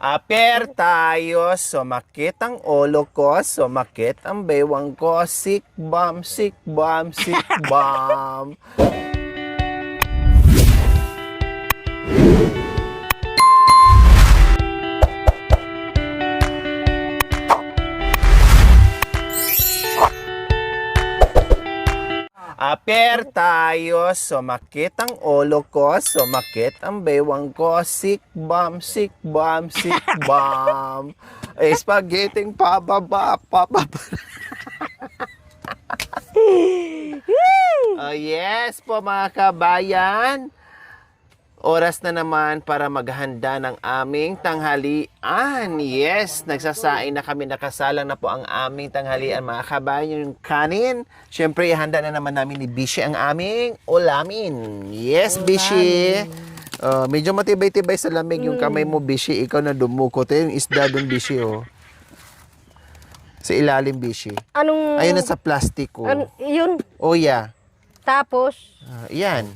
Aper tayo, sumakit ang ulo ko, sumakit ang bewang ko, sick bomb, sick bomb, sick bomb. Aper tayo, sumakit ang ulo ko, sumakit ang bewang ko, sick bomb, sick bomb, sick bomb. Spaghetti pababa, pababa. Oh yes po mga kabayan. Oras na naman para maghanda ng aming tanghalian. Yes, nagsasaing na kami, nakasalang na po ang aming tanghalian mga kabayan. Yung kanin, syempre ihanda na naman namin ni Bishi ang aming ulamin. Yes, Bishi. Medyo matibay-tibay sa lamig yung kamay mo, Bishi. Ikaw na dumukot. Yung isda dun, Bishi, oh. Sa ilalim, Bishi. Anong... Ayun na sa plastic, oh. Yun. Oh, yeah. Tapos? Yan.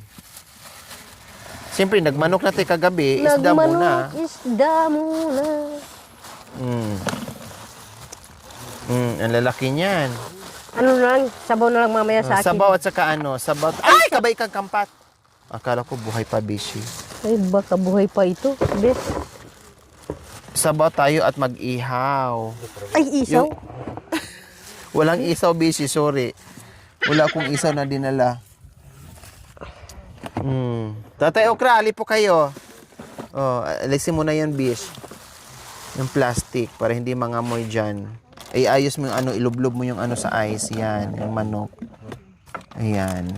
Siyempre, nagmanok natin kagabi, isda muna. Isda muna. Ang lalaki niyan. Ano lang, sabaw na lang mamaya sa akin. Sabaw at saka ano, sabaw. Ay, kabay kang kampat. Akala ko buhay pa, Bishi. Ay, baka buhay pa ito. Bes. Sabaw tayo at mag-ihaw. Ay, isaw. Walang isaw, Bishi, sorry. Wala akong isaw na dinala. Tatay Okra, ali po kayo. Oh, alisin mo na yan, Bish. Yung plastic para hindi mangamoy dyan. Ay, ayos mo yung ano, ilublob mo yung ano sa ice. Yan, yung manok. Ayan.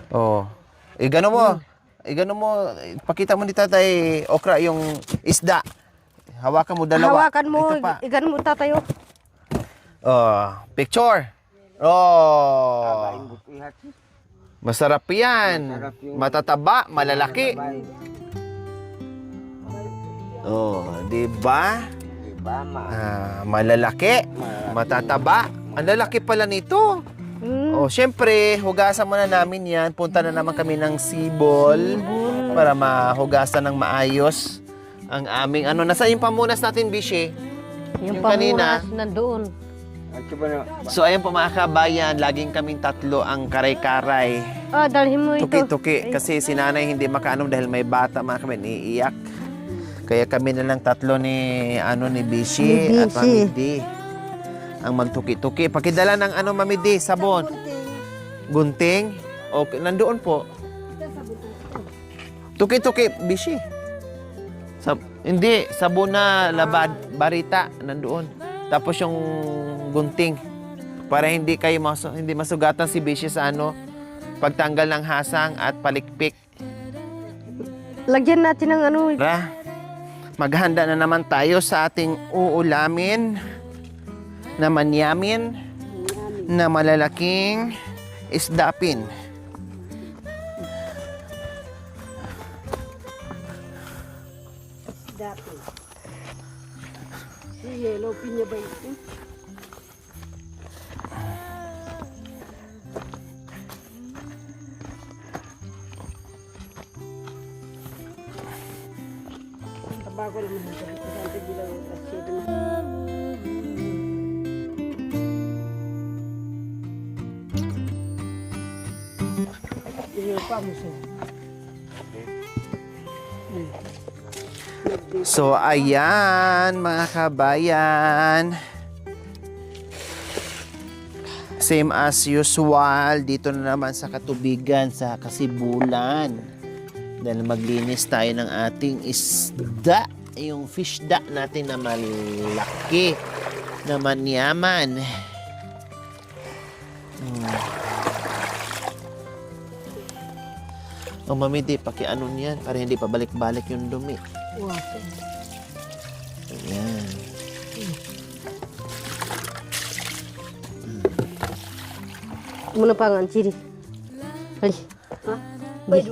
Oh. Gano mo. Gano mo. Pakita mo ni Tatay Okra yung isda. Hawakan mo dalawa. Hawakan mo. Ito pa. Igano mo tatayo. Oh, picture. Oh. Masarap yan. Matataba, malalaki. Oh, di ba? Malalaki, matataba. Ang lalaki pala nito. Oh, syempre, hugasan muna namin yan. Punta na naman kami ng sibol para mahugasan ng maayos ang aming ano. Nasaan yung pamunas natin, Bishi? Yung kanina. pamunas nandoon. So, ayun po mga kabayan, laging kaming tatlo ang karay-karay. Dalhin mo ito. Tuki-tuki. Kasi si nanay hindi makaanom dahil may bata, mga kabayan, iiyak. Kaya kami na lang tatlo ni Bishi at Mami D ang magtuki-tuki. Pakidala ng Mami D, sabon. Gunting. Okay, nandoon po. Tuki-tuki, Bishi. Hindi, sabon na labad, barita, nandoon. Tapos yung gunting para hindi kayo hindi masugatan si Bishi sa pagtanggal ng hasang at palikpik. Lagyan natin ng Maghanda na naman tayo sa ating uulamin na manyamin na malalaking isdapin. Isdapin. Si yellow pinya ba ito? Bago naman ito. Kasi bilang asyado na. Iyo pa mo siya. So, ayan, mga kabayan. Same as usual, dito na naman sa katubigan, sa Kasibulan. Dahil maglinis tayo ng ating isda. Yung fish da natin na malaki, na manyaman. Oh, Mami D, pakiano niyan para hindi pa balik-balik yung dumi. Wow. Ayan. Muna pa nga ang chiri. Ali. Ha? Wait.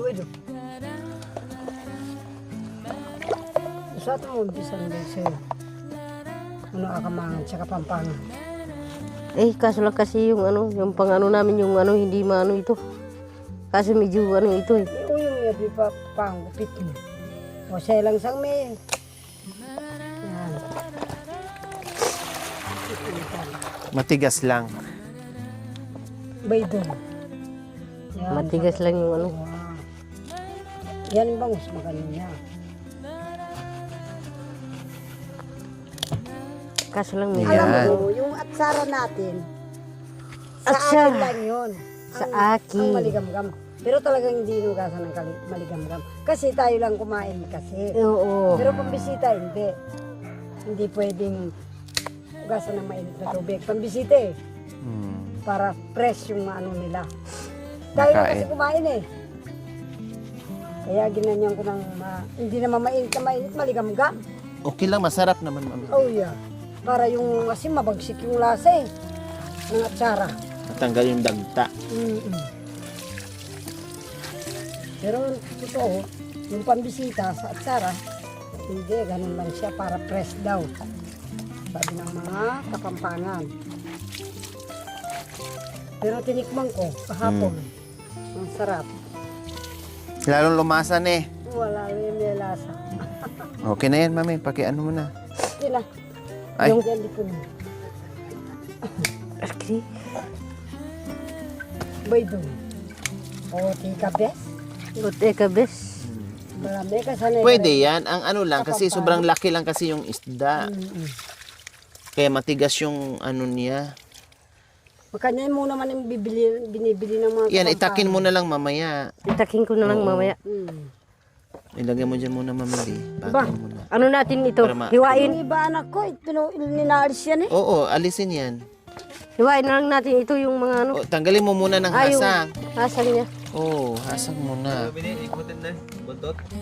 Sa ito mo bisan din sa'yo. Akamangan, tsaka Pampangan. Kaso lang kasi yung yung pang namin yung hindi ito. Kasi medyo ito eh. Yung yabi pa pang gupit mo. O siya lang sang may Matigas lang. Baydo. Yan. Matigas lang yung ano. Yan ang bangus magaling niya. Kaso lang medyo Alam Yan. mo, yung atsara natin, sa Atsara. atin lang yun. Sa Ang akin. maligamgam. Pero talagang hindi inugasan ng maligamgam. Kasi tayo lang kumain kasi. Oo. Pero pambisita, hindi. Hindi pwedeng ugasan ng mainit na tubig. Pambisita eh. Hmm. Para fresh yung ano nila. Tayo lang Makain. kasi kumain eh. Kaya ginanyan ko ng hindi naman mainit na mainit, maligamgam. Okay lang, masarap naman, mami. Oh yeah. Para yung kasi mabagsik yung lasa eh. Ng atsara. Matanggal yung dagta. Mm-mm. Pero totoo, yung pambisita sa atsara, hindi, ganun lang siya para fresh daw. Sabi ng mga Kapampangan. Pero tinikman ko kahapon. Ang sarap. Lalong lumasan eh. Wala rin may lasa. Okay na yan, mami. Pakiano mo na. Yun na. Ay. Yung yan dito na. Okay. Baydo. O, tika bes. Ute ka bes. Marami ka sanay. Pwede yan. Ang ano lang, kasi sobrang laki lang kasi yung isda. Kaya matigas yung ano niya. Makanya mo naman yung binibili ng mga Yan, Kapampangan. itakin mo na lang mamaya. Itakin ko na lang mamaya. Ilagay mo dyan muna, mami. Ba? Patayin mo na. Ano natin ito? Para ma- Hiwain. Yung iba anak ko, ninaalis yan eh. Oo, alisin yan. Hiwain na lang natin ito yung mga ano. O, tanggalin mo muna ng Ay, yung hasang. hasang niya. Oo, hasang muna.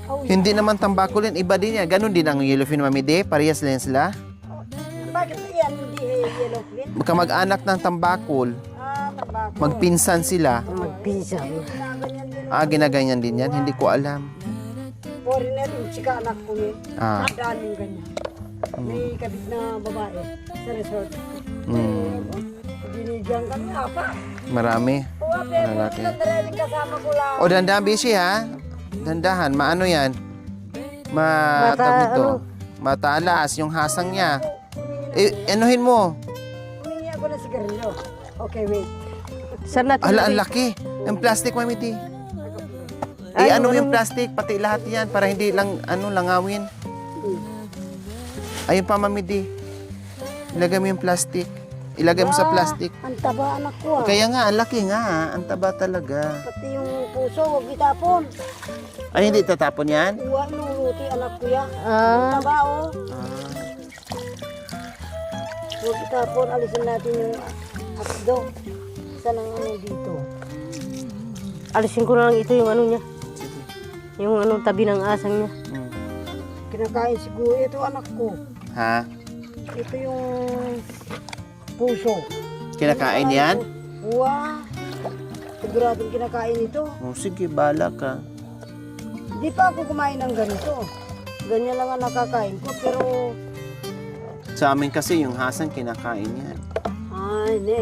Oh, Hindi naman tambakulin, iba din yan. Ganon din ang yellowfin, mami, de. Parehas lang sila. bakit yan hindi yellow fin? Kamag-anak ng tambakol, Tabako. magpinsan sila. Magpisa. Ginaganyan din. Ginaganyan din yan. Hindi ko alam. Foreigner, yung chika anak ko eh. Ah. Daming ganyan. May kabit na babae sa resort. Mm, Binigyan kami apa. marami. O ape, Lalaki. nagdaraming kasama ko lang. O, dandahan, busy ha. Dandahan, maano yan? Tawag nito. Matalas yung hasang niya. Enuhin mo. Humingi ako ng sigarilyo. Okay, wait. Saan natin? Hala, ang laki. Yung plastic, mami, di. Ay, ano ano yung plastic, pati lahat yan, para hindi lang, langawin. Ayun pa, mami, di. Ilagay mo yung plastic. Ilagay mo sa plastic. Ang taba anak ko ah. Kaya nga, ang laki nga. Ang taba talaga. Pati yung puso, huwag itapon. Ay, hindi tatapon yan? Uwa, luluti anak ko yan. Ah, Taba oh. Huwag itapon, alisin natin yung asdo. Isa ng ano dito. alisin ko na lang ito yung ano niya. Yung ano tabi ng asang niya. Kinakain siguro ito anak ko. Ha? Ito yung puso. Kinakain yan? Uwa. Siguradong kinakain ito. Oh, sige, bala ka. Di pa ako kumain ng ganito. Ganyan lang ang nakakain ko, pero Sa amin kasi, yung hasang kinakain yan. ay, ne.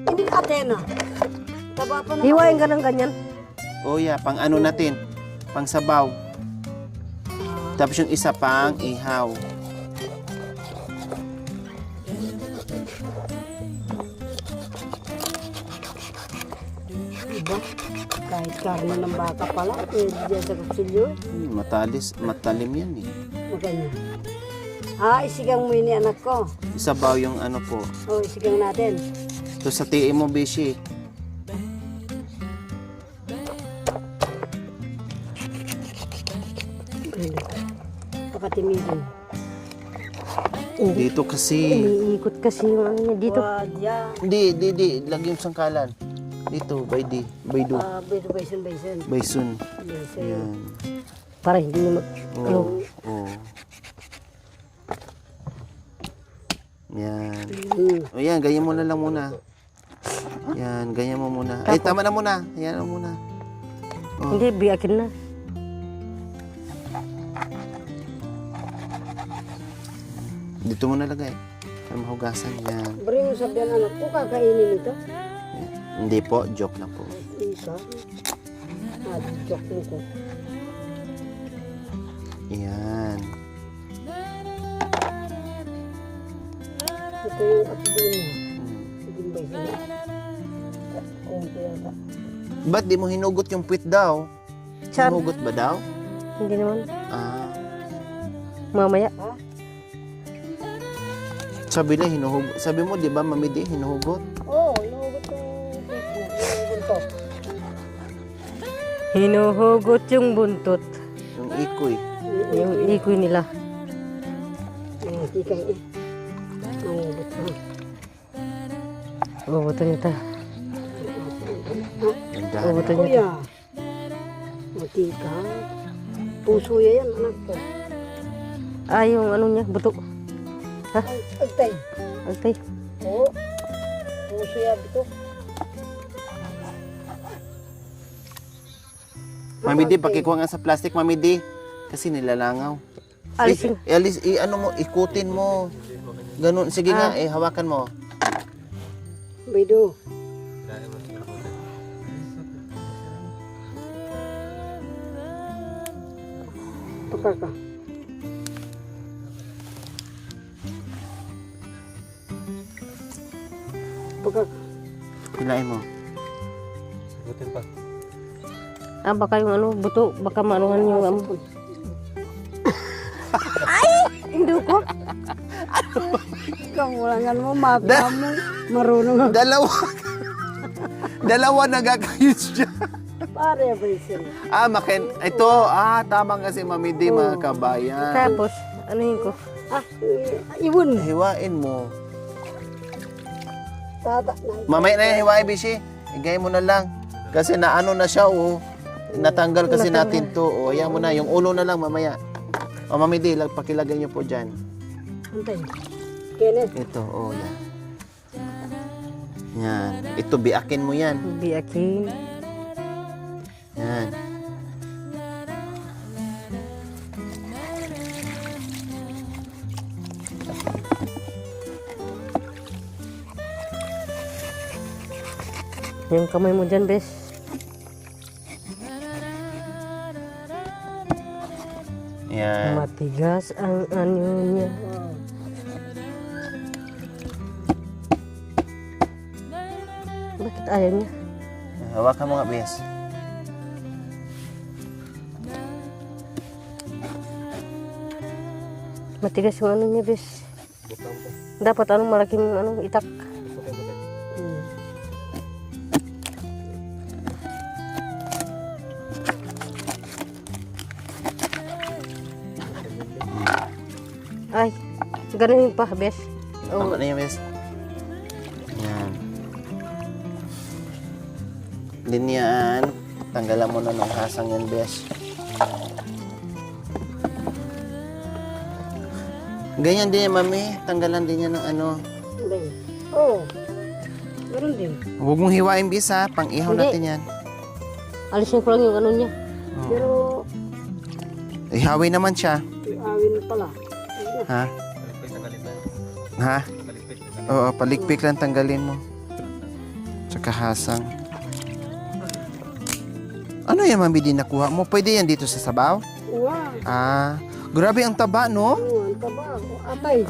Hindi Athena. Taba pa na. Hiwain ka ng ganyan. Oh, yeah, pang ano natin? Pang sabaw. Tapos yung isa pang ihaw. Diba? Kahit karne ng baka pala, pwede dyan sa kutsilyo. Matalim yan eh. Maganda. Isigang mo ini anak ko. Isabaw yung ano po. Isigang natin. Ito sa tiin mo, Bishi. Pakatimidin. Dito kasi. Umiikot kasi yung ano niya dito. Wadya. Di. Lagi yung sangkalan. Dito, baydo. Bison. Baysun. Bison. Yan. Para hindi na Oo. Oo. Yan. O yan, ganyan mo na lang muna. Yan, ganyan mo muna. Ay, tama na muna. Yan na muna. Hindi, biyakin na. Dito mo nalagay. Para mahugasan. Yan. Bring mo sabihan anak ko, kakainin ito. Hindi po, joke lang po. Isa. Joke mo ko. Yan. Ito Ito yung apdo niya. Sige ba sila? Konti yata. Ba't di mo hinugot yung puwit daw? Saan? Hinugot ba daw? Hindi naman. Ah, Mamaya. sabi na hinuhugot. Sabi mo, di ba, Mami Di, hinuhugot? Oo, inugot yung puwit niya. Inugot to. Hinuhugot yung buntot. Yung ikoy. Yung ikoy nila. Kikay eh. Inugot to. Ubuto niya ta. Ang dami. Ubuto niya ta. Kuya. Matika. Puso yan, anak ko. Ah, yung ano niya, buto. Agtay. Agtay. Oo. Puso yan ito. Mami Di, pakikuha nga sa plastic, Mami Di. Kasi nilalangaw. Alisin. Ano mo, ikutin mo. Ganun. Sige nga, hawakan mo. Bido. Pakaka. Pakaka. Hilain mo. Ah, baka yung ano, buto. Baka maanuhan yung ano. Hindi ko. Kamulangan mo, mapa mo. Marunong ako. Dalawa nagkakayos siya. Pare, Brisel. Ito, tama kasi Mami Di, mga kabayan. Tapos, anuhin ko. Ah, iwan. Hiwain mo. Tata na. Mamaya na yung hiwain, Bishi. Igay mo na lang. Kasi naano na siya, oh. Natanggal kasi natin to. O, ayan mo na. Yung ulo na lang mamaya. O, Mami Di, pakilagay niyo po dyan. Antay. Kenneth. Ito, yan. Yan. Ito, biakin mo yan. Biakin. Yan. Yung kamay mo dyan, bes. Yan. Matigas ang ano niya. Bakit ayaw niya? Hawakan mo nga, Bes. Matigas yung ano niya, bes. Dapat anong malaking ano, itak. Ay, ganun pa, bes. Tama na yan, Bes. Yan. Linyaan. Tanggalan mo na ng hasang yan, Bes. Ganyan din yan, Mami. Tanggalan din yan ng ano. Oo. Meron din. Huwag mong hiwain, Bes, ha. Pang-ihaw Hindi. natin yan. Alisin ko lang yung ano niya. Pero, Ihawin naman siya. awin pala. Ha? Ha? Oo, palikpik lang tanggalin mo. Tsaka hasang. Ano yan, Mami, di nakuha mo? Pwede yan dito sa sabaw? Wow. Grabe ang taba, no? Oo, ang taba. Atay.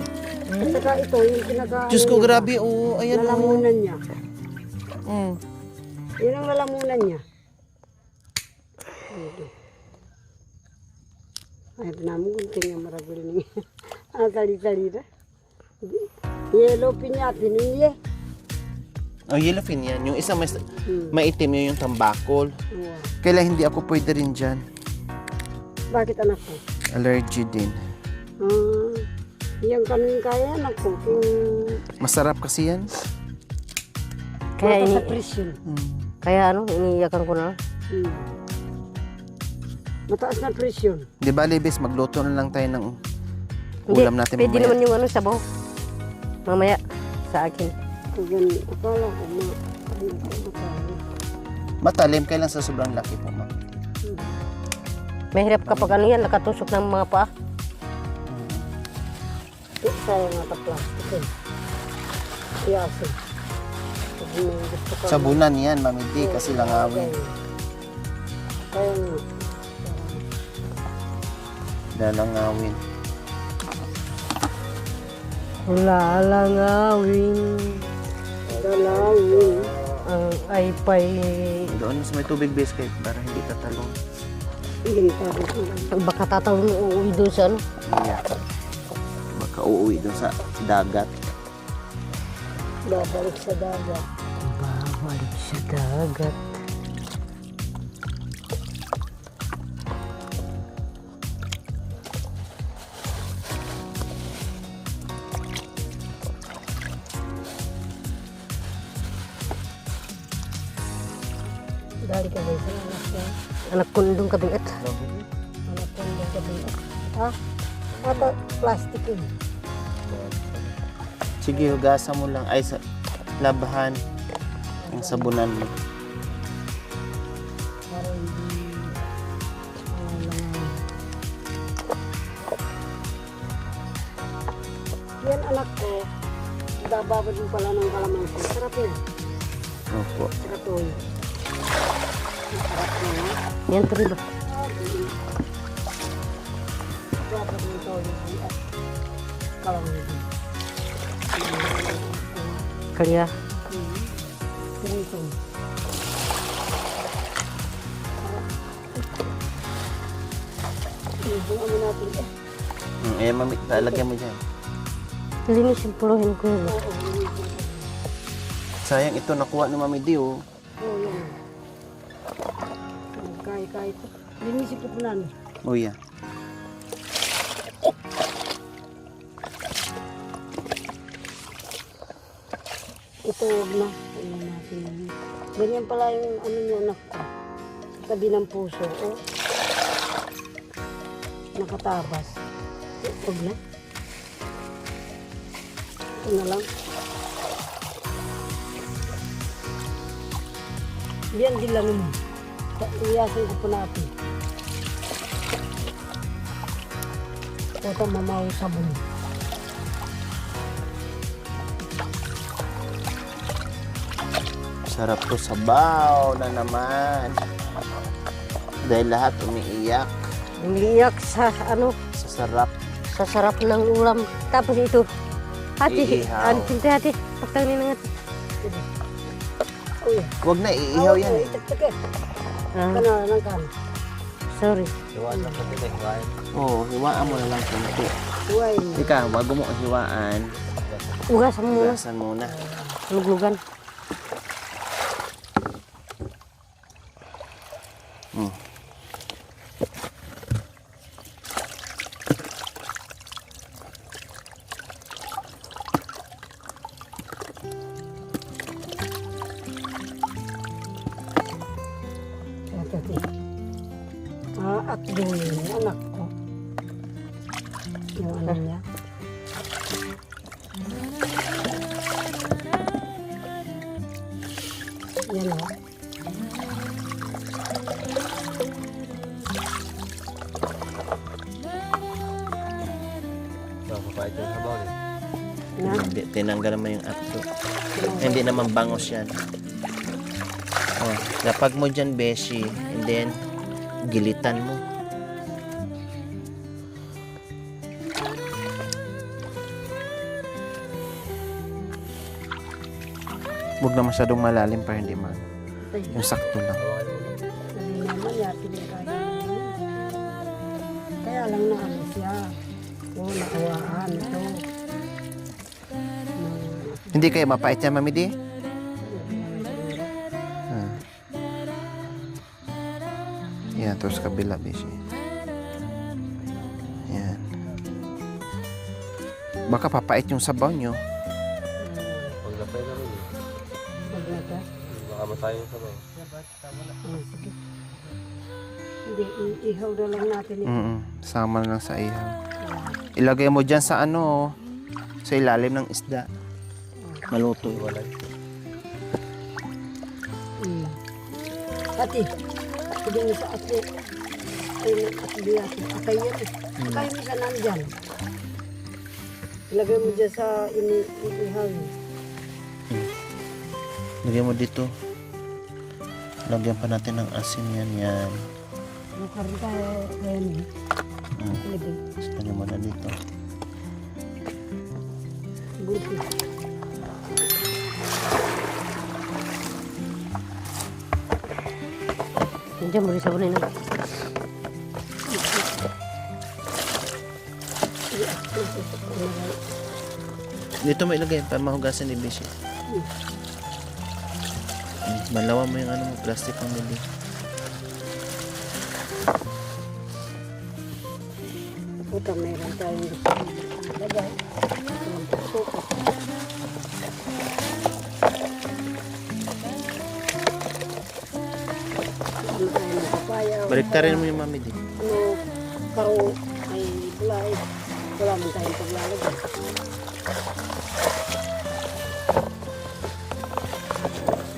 At saka ito, yung pinaka... Diyos ko, grabe, oh. Ayan, oh. Lalamunan niya. Mm. Yun ang lalamunan niya. Ay, namun gunting yung maragul niya. Tali-tali na. Yellow pinyatin niya. Oh, yellowfin yan. Yung isa maitim yun yung tambakol. Wow. Kaya hindi ako pwede rin dyan. Bakit anak ko? Allergy din. Yung kanin kaya anak ko. Yung Masarap kasi yan. Kaya mata sa ini, presyon. kaya ano, iniiyakan ko na. Mataas na presyon. Di ba, Libes, magluto na lang tayo ng ulam natin Pwede mamaya. naman yung ano, sabaw. Mamaya, sa akin. Kung ganun, akala ko mataas. Matalim, kailan sa sobrang laki po, ma. Mahirap kapag ano yan, nakatusok ng mga paa. Sayang nga plastic eh. Iyasin. Pag may gusto ka. Sabunan yan, Mami Di, kasi langawin. Kaya nga. Lalangawin. Lalangawin Dalawin. ang ay pay. Doon sa may tubig biscuit para hindi tatalong. Hindi tayo. Baka tatawin uuwi doon sa ano. Yeah. Baka uuwi doon sa dagat. Babalik sa dagat. Babalik sa dagat. Dali ka ba sa anak niya? Anak ko nandun kabingat. Anak ko yung gabi. Ha? Ata plastic yun. Sige, hugasan mo lang. Ay, sa labahan. Ang sabunan mo. Para hindi yan anak ko. Bababa din pala ng kalamansi. Sarap yan. Opo. Saka toyo. Sarap na. Yan tuloy ba? Bababa din toyo. Kalamansi. Kaya. Ganito. Ibunga mo natin eh. Mami, lalagyan mo dyan. Linis yung puluhin ko yun. Oo, Sayang ito, nakuha ni Mami Di, oh. oo, yan. Kaya ko. Linis ito po namin. Oh, yeah. Ito huwag na. Ano natin. Ganyan pala yung ano niya anak ko. Tabi ng puso. Oh. Nakatabas. Huwag na. Ito na lang. Yan din lang mo. Iyasin ko po natin. Ito mamaw sabon. Sarap to, sabaw na naman. Dahil lahat umiiyak Umiiyak sa ano, sa sarap. sa sarap ng ulam. Tapos ito, hati, Iihaw. hati, pagtangin na nga. Uy. Huwag na, iihaw yan eh. Itak-tak eh. Ah, Kana lang kan. sorry. Oo, hiwaan mo na lang kunti. Uy. Ika, wag mo hiwaan. Ugasan mo muna. Hugasan muna. Luglugan. Hmm. At yung anak ko. Yung ano niya. Yan o. Na? Hindi, tinanggal naman yung apto. Hindi naman bangos yan. Oh, lapag mo dyan, Beshi. And then, gilitan mo. Huwag na masyadong malalim para hindi man. Yung sakto lang. Sabi naman yati din kaya. Kaya lang na ano siya. Oo, nakawaan ito. Hindi kayo mapait yan, Mami Di? Ah. Yan, terus kabila, Beshi. Yan. Baka papait yung sabaw nyo. Maglata. Baka masayang sa mga. Sige. Hindi, ihaw na lang natin ito. Sama na lang sa ihaw. Ilagay mo dyan sa ano, sa ilalim ng isda. Maluto. Ati, hindi mo sa ati. Ay, ati. Akay yan eh. Akay mo sa nandyan. Ilagay mo dyan sa inihaw. Lagyan mo dito. Lagyan pa natin ng asin yan. Yan. Nakaroon tayo ngayon eh. Ilagay. Lagyan mo na dito. Diyan mo rin sabunin na. Dito mo ilagay para mahugasan ni Bishi. Malawa mo yung ano mo, plastic ang nili. Puta, meron tayong gusto lagay. Ang suka. Ano tayo ng papaya? Baliktarin mo yung mami din. Ano, karo ay bulay. Wala man tayong paglalagay.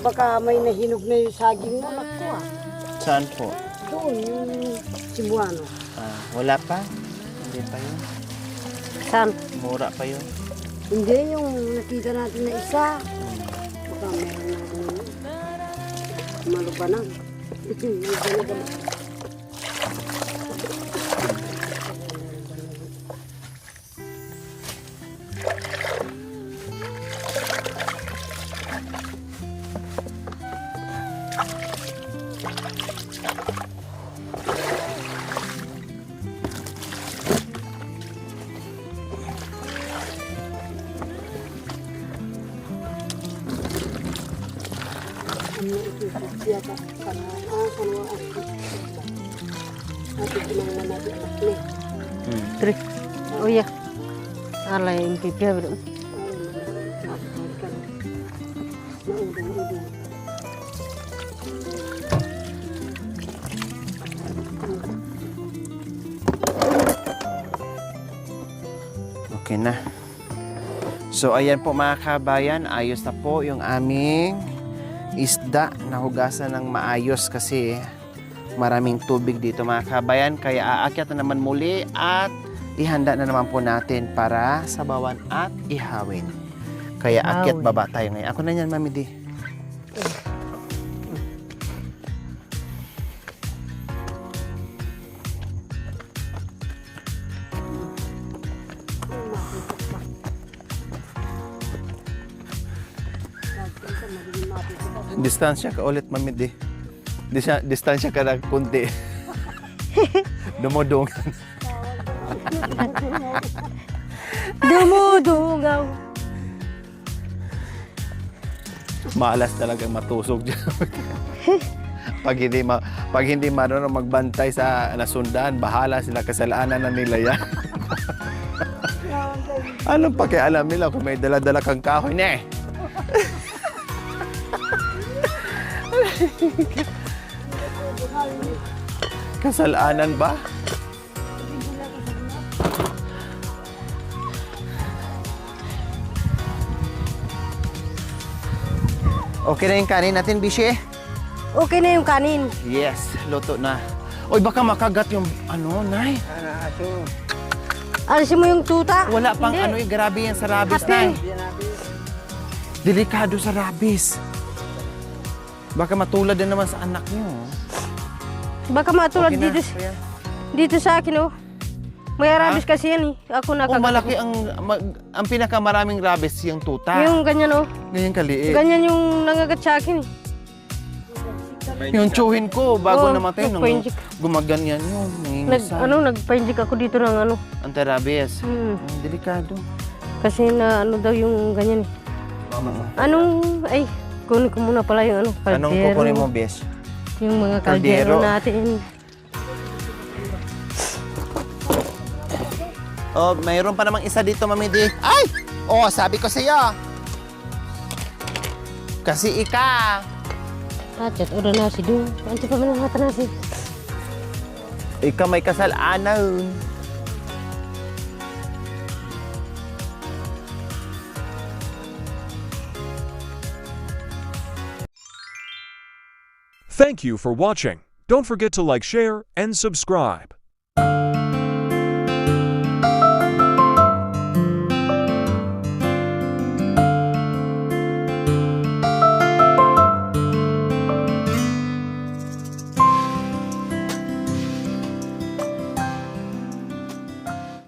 Baka may nahinog na yung saging mo, nakto ah. Saan po? Doon, yung Cebuano. Wala pa? Hindi pa yun. Saan? Mura pa yun. Hindi, yung nakita natin na isa. Baka meron na malubanang. Malubanang. Ano ito yata kanwa ati kinangan natin anak ni. Tri. Oh iya. Alay yung pipiya bro. Okay na. So ayan po mga kabayan, ayos na po yung aming isda na hugasan ng maayos kasi maraming tubig dito mga kabayan. Kaya aakyat na naman muli at ihanda na naman po natin para sabawan at ihawin. Kaya akyat baba tayo ngayon. Ako na yan, Mami Di. Distansya ka ulit, Mami Di. Distansya ka na kunti. Dumudong. Dumudungaw. Malas talagang matusok dyan. pag hindi marunong magbantay sa nasundan, bahala sila, kasalanan na nila yan. Anong pakialam nila kung may dala-dala kang kahoy na eh? Kasalanan ba? Okay na yung kanin natin, Bishi? Okay na yung kanin. Yes, luto na. Oy, baka makagat yung ano, Nay. Alisin mo yung tuta. Wala pang Hindi. ano, grabe yan sa rabies, Hati. Nay. Delikado sa rabies. Baka matulad din naman sa anak niyo. Baka matulad Okay na, dito, kuya. dito sa akin oh. May rabies kasi yan eh. Ako Oh, nakagat. malaki ang pinakamaraming rabies yung tuta. Yung ganyan oh. Ganyan kaliit. Ganyan yung nangagat sa akin eh. Yung tsuhin ko, bago Oh, namatay, nung nagpa-inject. gumaganyan yun. Nangingisan. Nagpa-inject ako dito ng ano. Anti-rabies. Hmm. Delikado. Kasi na ano daw yung ganyan eh. Ay, kunin ko muna pala yung ano. Anong kaldero. kukunin mo, Bes? Yung mga Kaldero. kaldero natin. Oh, mayroon pa namang isa dito, Mami Di. Ay! Oh, sabi ko sa'yo. Kasi ika. Chat, udah nasi dulu. Nanti pa man natin nasi. Ika may kasalanan. Thank you for watching. Don't forget to like, share, and subscribe.